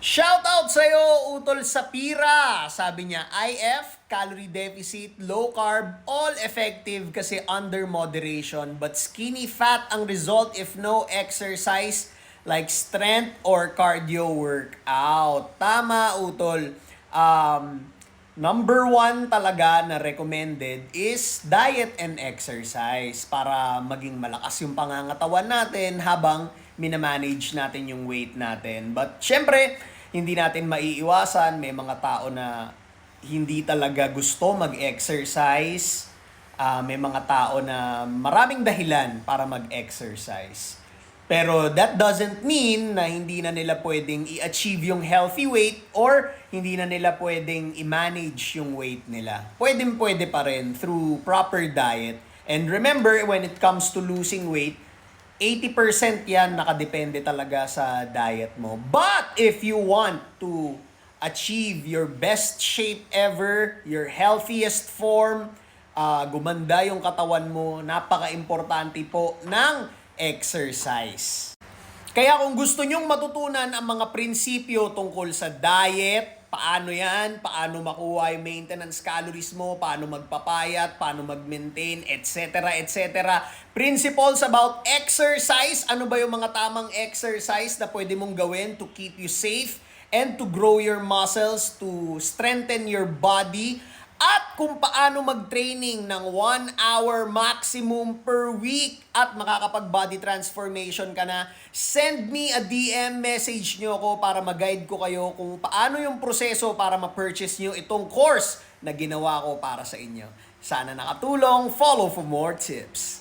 Shoutout sa'yo, Utol Sapira. Sabi niya, IF, calorie deficit, low carb, all effective kasi under moderation. But skinny fat ang result if no exercise like strength or cardio workout. Tama, Utol. Number one talaga na recommended is diet and exercise para maging malakas yung pangangatawan natin habang minamanage natin yung weight natin. But syempre, hindi natin maiiwasan. May mga tao na hindi talaga gusto mag-exercise. May mga tao na maraming dahilan para mag-exercise. Pero that doesn't mean na hindi na nila pwedeng i-achieve yung healthy weight or hindi na nila pwedeng i-manage yung weight nila. Pwede pa rin through proper diet. And remember, when it comes to losing weight, 80% yan nakadepende talaga sa diet mo. But if you want to achieve your best shape ever, your healthiest form, gumanda yung katawan mo, napaka-importante po ng exercise. Kaya kung gusto nyong matutunan ang mga prinsipyo tungkol sa diet, paano yan, paano makuha yung maintenance calories mo, paano magpapayat, paano mag-maintain, etc. Principles about exercise, ano ba yung mga tamang exercise na pwede mong gawin to keep you safe and to grow your muscles, to strengthen your body, at kung paano mag-training ng 1 hour maximum per week at makakapag-body transformation ka na, send me a DM, message nyo ako para mag-guide ko kayo kung paano yung proseso para ma-purchase nyo itong course na ginawa ko para sa inyo. Sana nakatulong. Follow for more tips.